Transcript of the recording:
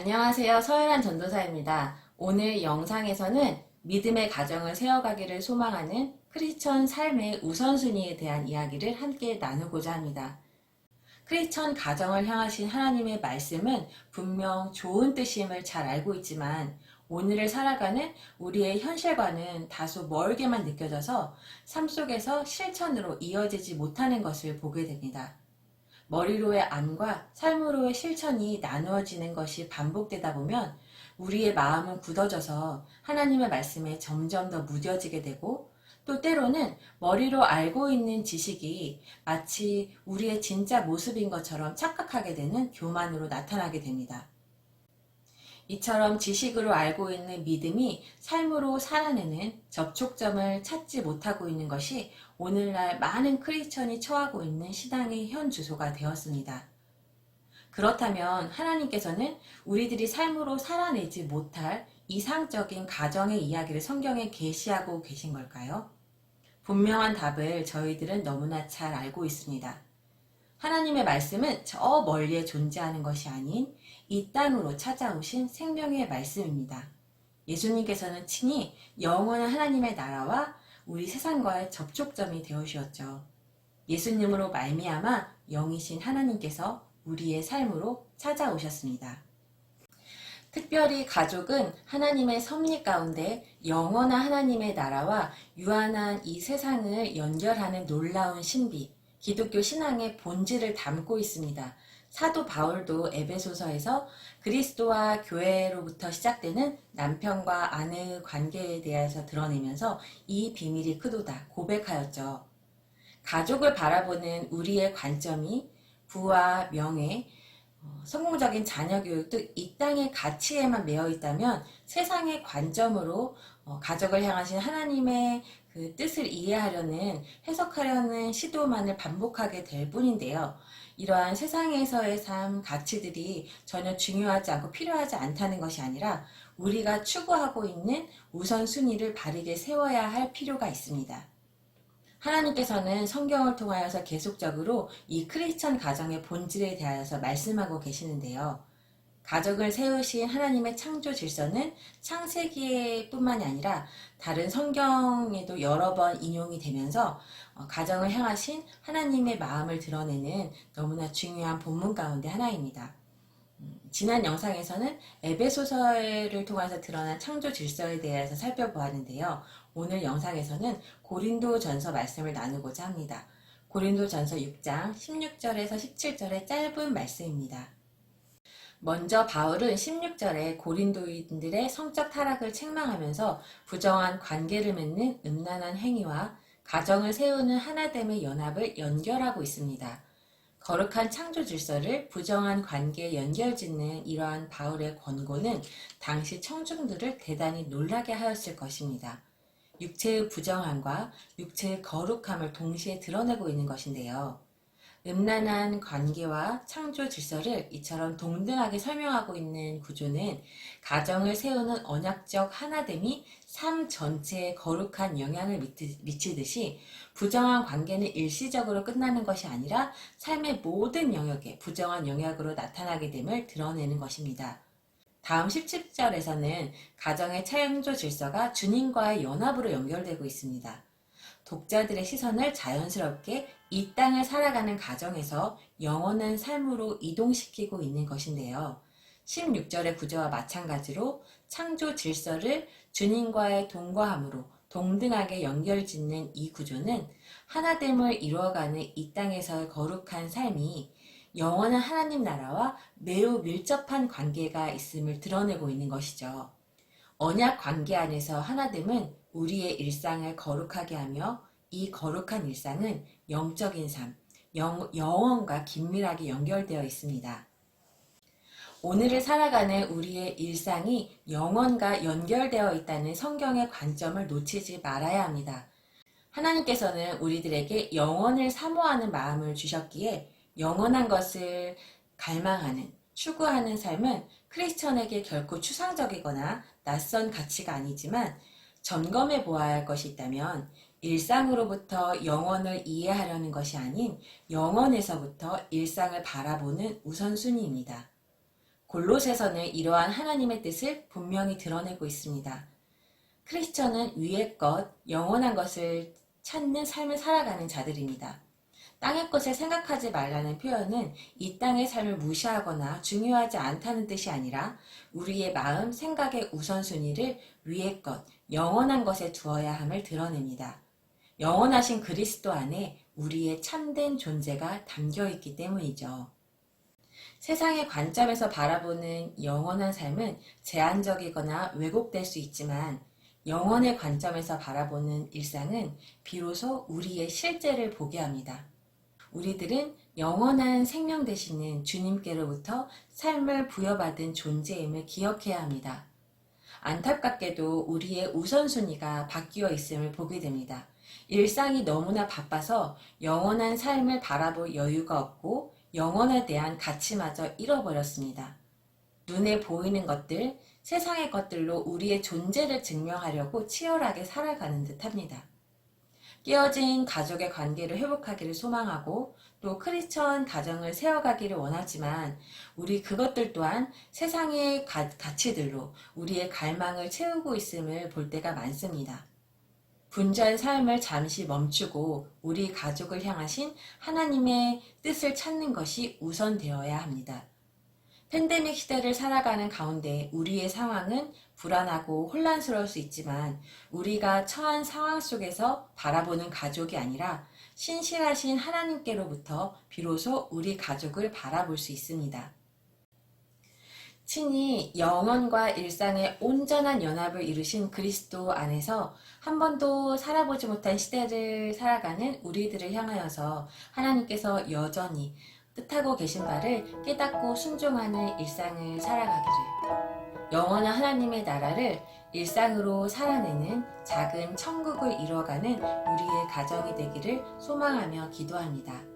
안녕하세요. 서열한 전도사입니다. 오늘 영상에서는 믿음의 가정을 세워가기를 소망하는 크리스천 삶의 우선순위에 대한 이야기를 함께 나누고자 합니다. 크리스천 가정을 향하신 하나님의 말씀은 분명 좋은 뜻임을 잘 알고 있지만 오늘을 살아가는 우리의 현실과는 다소 멀게만 느껴져서 삶 속에서 실천으로 이어지지 못하는 것을 보게 됩니다. 머리로의 암과 삶으로의 실천이 나누어지는 것이 반복되다 보면 우리의 마음은 굳어져서 하나님의 말씀에 점점 더 무뎌지게 되고, 또 때로는 머리로 알고 있는 지식이 마치 우리의 진짜 모습인 것처럼 착각하게 되는 교만으로 나타나게 됩니다. 이처럼 지식으로 알고 있는 믿음이 삶으로 살아내는 접촉점을 찾지 못하고 있는 것이 오늘날 많은 크리스천이 처하고 있는 신앙의 현 주소가 되었습니다. 그렇다면 하나님께서는 우리들이 삶으로 살아내지 못할 이상적인 가정의 이야기를 성경에 계시하고 계신 걸까요? 분명한 답을 저희들은 너무나 잘 알고 있습니다. 하나님의 말씀은 저 멀리에 존재하는 것이 아닌 이 땅으로 찾아오신 생명의 말씀입니다. 예수님께서는 친히 영원한 하나님의 나라와 우리 세상과의 접촉점이 되어주셨죠. 예수님으로 말미암아 영이신 하나님께서 우리의 삶으로 찾아오셨습니다. 특별히 가족은 하나님의 섭리 가운데 영원한 하나님의 나라와 유한한 이 세상을 연결하는 놀라운 신비, 기독교 신앙의 본질을 담고 있습니다. 사도 바울도 에베소서에서 그리스도와 교회로부터 시작되는 남편과 아내의 관계에 대해서 드러내면서 이 비밀이 크도다 고백하였죠. 가족을 바라보는 우리의 관점이 부와 명예, 성공적인 자녀 교육 등 이 땅의 가치에만 매여 있다면 세상의 관점으로 가족을 향하신 하나님의 그 뜻을 이해하려는 해석하려는 시도만을 반복하게 될 뿐인데요. 이러한 세상에서의 삶 가치들이 전혀 중요하지 않고 필요하지 않다는 것이 아니라 우리가 추구하고 있는 우선순위를 바르게 세워야 할 필요가 있습니다. 하나님께서는 성경을 통하여서 계속적으로 이 크리스천 가정의 본질에 대하여서 말씀하고 계시는데요. 가족을 세우신 하나님의 창조 질서는 창세기뿐만이 아니라 다른 성경에도 여러 번 인용이 되면서 가정을 향하신 하나님의 마음을 드러내는 너무나 중요한 본문 가운데 하나입니다. 지난 영상에서는 에베소서를 통해서 드러난 창조 질서에 대해서 살펴보았는데요. 오늘 영상에서는 고린도전서 말씀을 나누고자 합니다. 고린도전서 6장 16절에서 17절의 짧은 말씀입니다. 먼저 바울은 16절에 고린도인들의 성적 타락을 책망하면서 부정한 관계를 맺는 음란한 행위와 가정을 세우는 하나됨의 연합을 연결하고 있습니다. 거룩한 창조 질서를 부정한 관계에 연결짓는 이러한 바울의 권고는 당시 청중들을 대단히 놀라게 하였을 것입니다. 육체의 부정함과 육체의 거룩함을 동시에 드러내고 있는 것인데요. 음란한 관계와 창조 질서를 이처럼 동등하게 설명하고 있는 구조는 가정을 세우는 언약적 하나됨이 삶 전체에 거룩한 영향을 미치듯이 부정한 관계는 일시적으로 끝나는 것이 아니라 삶의 모든 영역에 부정한 영역으로 나타나게 됨을 드러내는 것입니다. 다음 17절에서는 가정의 창조 질서가 주님과의 연합으로 연결되고 있습니다. 독자들의 시선을 자연스럽게 이 땅을 살아가는 가정에서 영원한 삶으로 이동시키고 있는 것인데요. 16절의 구조와 마찬가지로 창조 질서를 주님과의 동거함으로 동등하게 연결짓는 이 구조는 하나됨을 이루어가는 이 땅에서의 거룩한 삶이 영원한 하나님 나라와 매우 밀접한 관계가 있음을 드러내고 있는 것이죠. 언약 관계 안에서 하나됨은 우리의 일상을 거룩하게 하며 이 거룩한 일상은 영적인 삶, 영원과 긴밀하게 연결되어 있습니다. 오늘을 살아가는 우리의 일상이 영원과 연결되어 있다는 성경의 관점을 놓치지 말아야 합니다. 하나님께서는 우리들에게 영원을 사모하는 마음을 주셨기에 영원한 것을 갈망하는, 추구하는 삶은 크리스천에게 결코 추상적이거나 낯선 가치가 아니지만 점검해 보아야 할 것이 있다면 일상으로부터 영원을 이해하려는 것이 아닌 영원에서부터 일상을 바라보는 우선순위입니다. 골로새서는 이러한 하나님의 뜻을 분명히 드러내고 있습니다. 크리스천은 위의 것, 영원한 것을 찾는 삶을 살아가는 자들입니다. 땅의 것을 생각하지 말라는 표현은 이 땅의 삶을 무시하거나 중요하지 않다는 뜻이 아니라 우리의 마음, 생각의 우선순위를 위의 것, 영원한 것에 두어야 함을 드러냅니다. 영원하신 그리스도 안에 우리의 참된 존재가 담겨 있기 때문이죠. 세상의 관점에서 바라보는 영원한 삶은 제한적이거나 왜곡될 수 있지만 영원의 관점에서 바라보는 일상은 비로소 우리의 실제를 보게 합니다. 우리들은 영원한 생명 되시는 주님께로부터 삶을 부여받은 존재임을 기억해야 합니다. 안타깝게도 우리의 우선순위가 바뀌어 있음을 보게 됩니다. 일상이 너무나 바빠서 영원한 삶을 바라볼 여유가 없고 영원에 대한 가치마저 잃어버렸습니다. 눈에 보이는 것들, 세상의 것들로 우리의 존재를 증명하려고 치열하게 살아가는 듯합니다. 깨어진 가족의 관계를 회복하기를 소망하고 또 크리스천 가정을 세워가기를 원하지만 우리 그것들 또한 세상의 가치들로 우리의 갈망을 채우고 있음을 볼 때가 많습니다. 분주한 삶을 잠시 멈추고 우리 가족을 향하신 하나님의 뜻을 찾는 것이 우선되어야 합니다. 팬데믹 시대를 살아가는 가운데 우리의 상황은 불안하고 혼란스러울 수 있지만 우리가 처한 상황 속에서 바라보는 가족이 아니라 신실하신 하나님께로부터 비로소 우리 가족을 바라볼 수 있습니다. 친히 영원과 일상의 온전한 연합을 이루신 그리스도 안에서 한 번도 살아보지 못한 시대를 살아가는 우리들을 향하여서 하나님께서 여전히 뜻하고 계신 바를 깨닫고 순종하는 일상을 살아가기를, 영원한 하나님의 나라를 일상으로 살아내는 작은 천국을 이루어가는 우리의 가정이 되기를 소망하며 기도합니다.